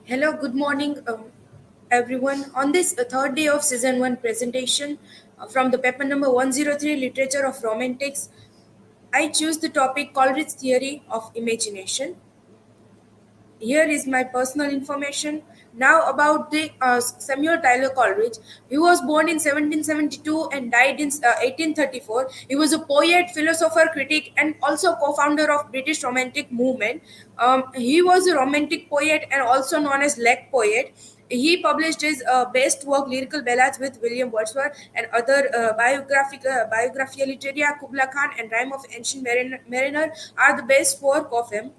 Hello, good morning, everyone. On this third day of season one presentation from the paper number 103 Literature of Romantics, I choose the topic Coleridge Theory of Imagination. Here is my personal information. Now about the Samuel Tyler Coleridge. He was born in 1772 and died in 1834. He was a poet, philosopher, critic, and also co-founder of British Romantic movement. He was a romantic poet and also known as leg poet. He published his best work, Lyrical Ballads with William Wordsworth, and other Biographia Literaria, Kubla Khan, and Rime of Ancient Mariner are the best work of him.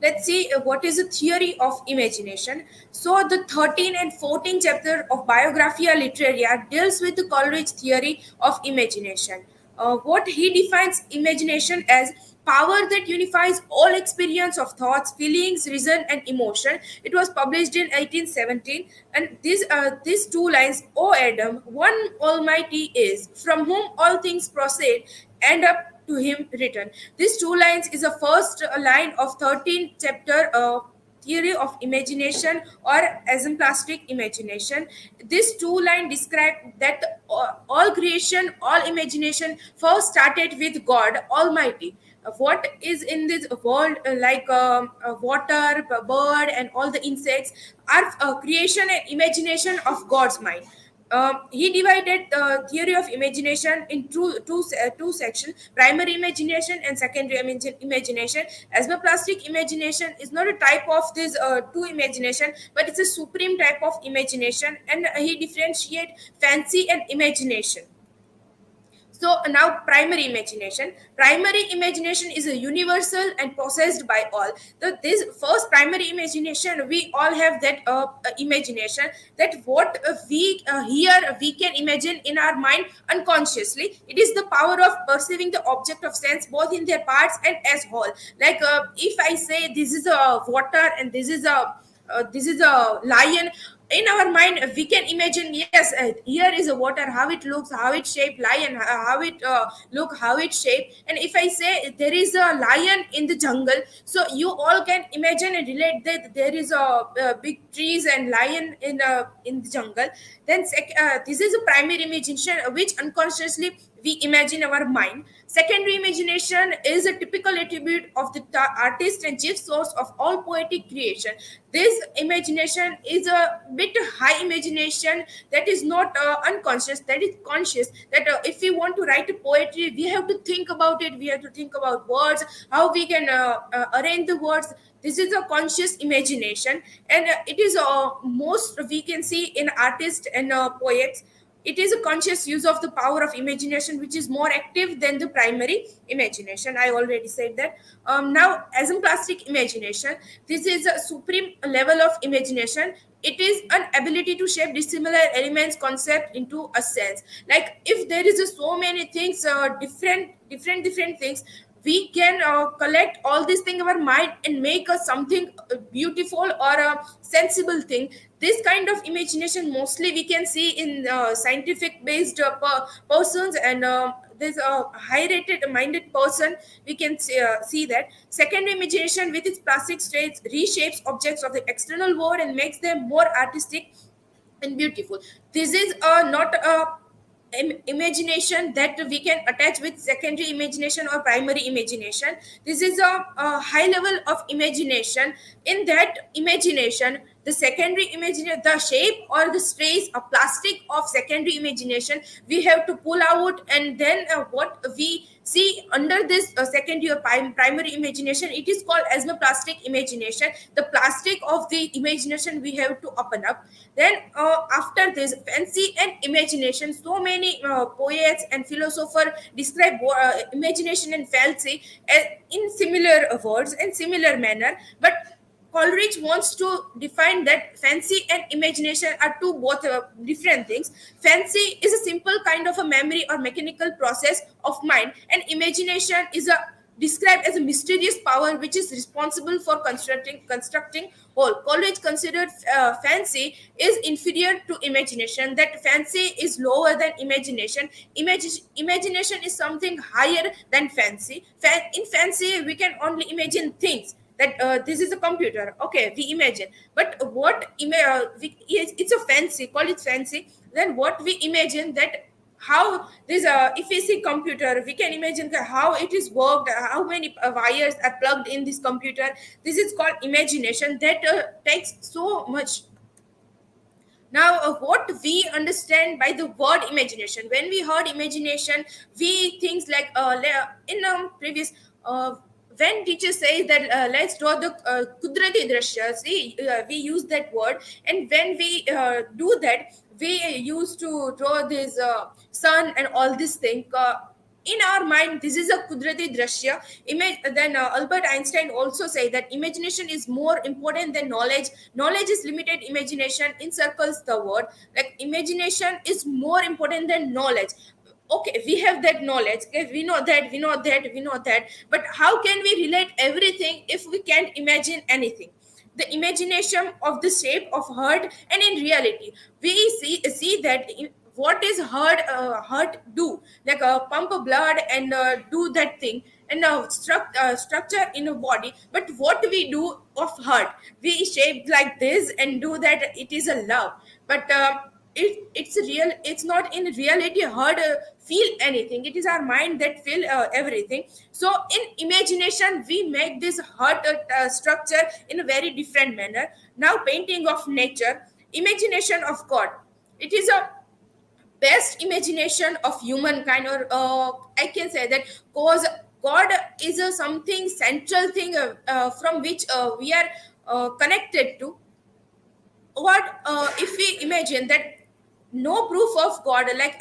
Let's see what is the theory of imagination. So the 13th and 14th chapter of Biographia Literaria deals with the Coleridge theory of imagination. What he defines imagination as power that unifies all experience of thoughts, feelings, reason, and emotion. It was published in 1817, and these two lines, "O Adam, one Almighty is, from whom all things proceed, and up to him written." These two lines is the first line of 13th chapter theory of imagination or exemplastic imagination. These two lines describe that all creation, all imagination first started with God Almighty. What is in this world, water, bird, and all the insects, are creation and imagination of God's mind. He divided the theory of imagination into two sections: primary imagination and secondary imagination. Asmoplastic imagination is not a type of this two imagination, but it's a supreme type of imagination, and he differentiate fancy and imagination. So now primary imagination. Primary imagination is a universal and possessed by all. This first primary imagination, we all have that imagination, that what we hear, we can imagine in our mind unconsciously. It is the power of perceiving the object of sense both in their parts and as whole. Like if I say this is a water and this is a lion, in our mind we can imagine, yes, here is a water, how it looks, how it shaped, lion, how it look, how it shaped. And if I say there is a lion in the jungle, so you all can imagine and relate that there is big trees and lion in the jungle. Then this is a primary imagination which unconsciously we imagine our mind. Secondary imagination is a typical attribute of the artist and chief source of all poetic creation. This imagination is a bit high imagination that is not unconscious, that is conscious. That if we want to write a poetry, we have to think about it. We have to think about words, how we can arrange the words. This is a conscious imagination, and it is most we can see in artists and poets. It is a conscious use of the power of imagination which is more active than the primary imagination. I already said that. Now, as in plastic imagination, this is a supreme level of imagination. It is an ability to shape dissimilar elements concept into a sense. Like if there is so many things, different things, we can collect all these things in our mind and make a something beautiful or a sensible thing. This kind of imagination mostly we can see in scientific based persons, and this high rated minded person, we can see that. Second, imagination with its plastic states reshapes objects of the external world and makes them more artistic and beautiful. This is not a imagination that we can attach with secondary imagination or primary imagination. This is a high level of imagination. In that imagination, the secondary imagination, the shape or the trace of plastic of secondary imagination, we have to pull out, and then what we see under this secondary or primary imagination, it is called asmoplastic imagination. The plastic of the imagination we have to open up. Then after this, fancy and imagination, so many poets and philosophers describe imagination and fancy in similar words and similar manner, but Coleridge wants to define that fancy and imagination are two both different things. Fancy is a simple kind of a memory or mechanical process of mind, and imagination is a described as a mysterious power which is responsible for constructing whole. Coleridge considered fancy is inferior to imagination. That fancy is lower than imagination. Imagination is something higher than fancy. In fancy, we can only imagine things. that this is a computer. Okay, we imagine, but it's a fancy, call it fancy. Then what we imagine that how this if we see computer, we can imagine how it is worked, how many wires are plugged in this computer. This is called imagination that takes so much. Now, what we understand by the word imagination, when we heard imagination, we things like in previous when teacher says that let's draw the kudrati drashya, see, we use that word, and when we do that, we used to draw this sun and all this thing. In our mind, this is a kudrati drashya image. Then Albert Einstein also say that imagination is more important than knowledge. Knowledge is limited, imagination encircles the world. Like imagination is more important than knowledge. Okay, we have that knowledge, okay, we know that, but how can we relate everything if we can't imagine anything? The imagination of the shape of heart, and in reality we see that what is heart do, like pump blood and do that thing, and structure in a body. But what we do of heart, we shape like this and do that, it is a love. But it's not in reality heart feel anything. It is our mind that feel everything. So in imagination we make this heart structure in a very different manner. Now painting of nature, imagination of God, it is a best imagination of humankind, or I can say that, cause God is a something central thing from which we are connected to. What if we imagine that no proof of God, like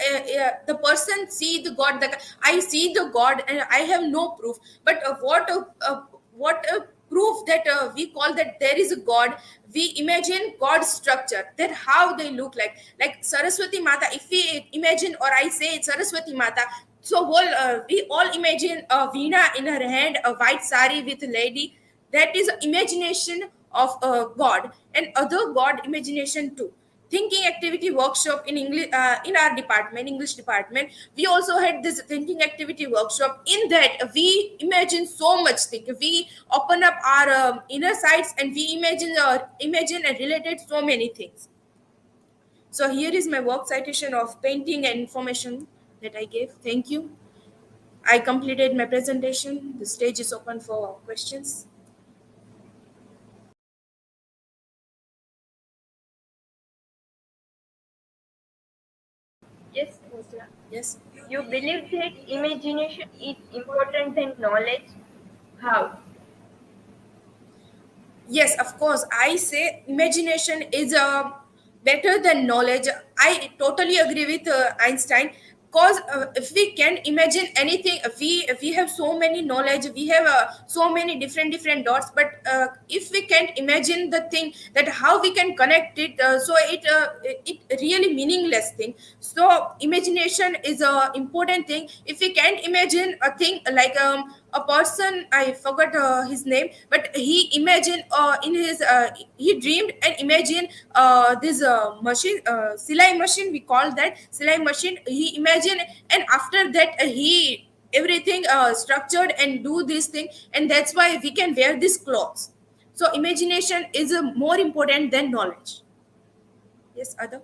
the person see the God, that I see the God and I have no proof. But what proof that we call that there is a God? We imagine God's structure, that how they look like Saraswati Mata. If we imagine, or I say Saraswati Mata, so we all imagine a veena in her hand, a white sari with a lady. That is imagination of God. And other God imagination too. Thinking activity workshop in English, in our department, English department, we also had this thinking activity workshop. In that we imagine so much thing, we open up our inner sides, and we imagine and related so many things. So here is my work citation of painting and information that I gave. Thank you. I completed my presentation. The stage is open for questions. Yes, Pooja. Yes. You believe that imagination is important than knowledge? How? Yes, of course. I say imagination is better than knowledge. I totally agree with Einstein. Because if we can imagine anything, if we have so many knowledge, we have so many different dots. But if we can't imagine the thing, that how we can connect it, so it really meaningless thing. So imagination is a important thing. If we can't imagine a thing, like a person, I forgot his name, but he imagined in his he dreamed and imagined this machine, silai machine, we call that silai machine. He imagined, and after that he everything structured and do this thing, and that's why we can wear these clothes. So imagination is more important than knowledge. Yes, other.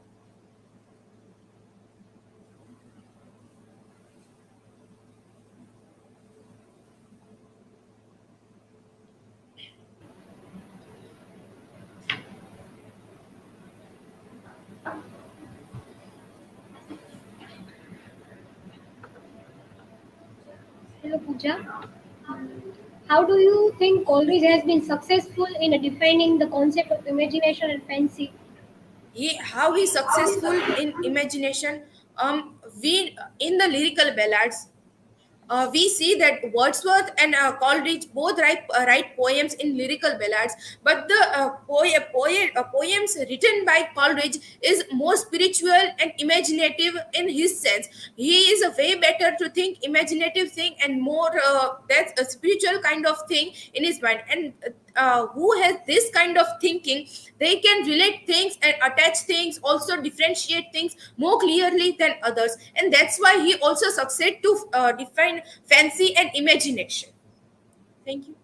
Hello, Pooja. How do you think Coleridge has been successful in defining the concept of imagination and fancy? How he successful in imagination, we in the lyrical ballads, we see that Wordsworth and Coleridge both write poems in lyrical ballads, but the poems written by Coleridge is more spiritual and imaginative in his sense. He is a way better to think imaginative thing, and more that's a spiritual kind of thing in his mind. And who has this kind of thinking, they can relate things and attach things, also differentiate things more clearly than others, and that's why he also succeed to define fancy and imagination. Thank you.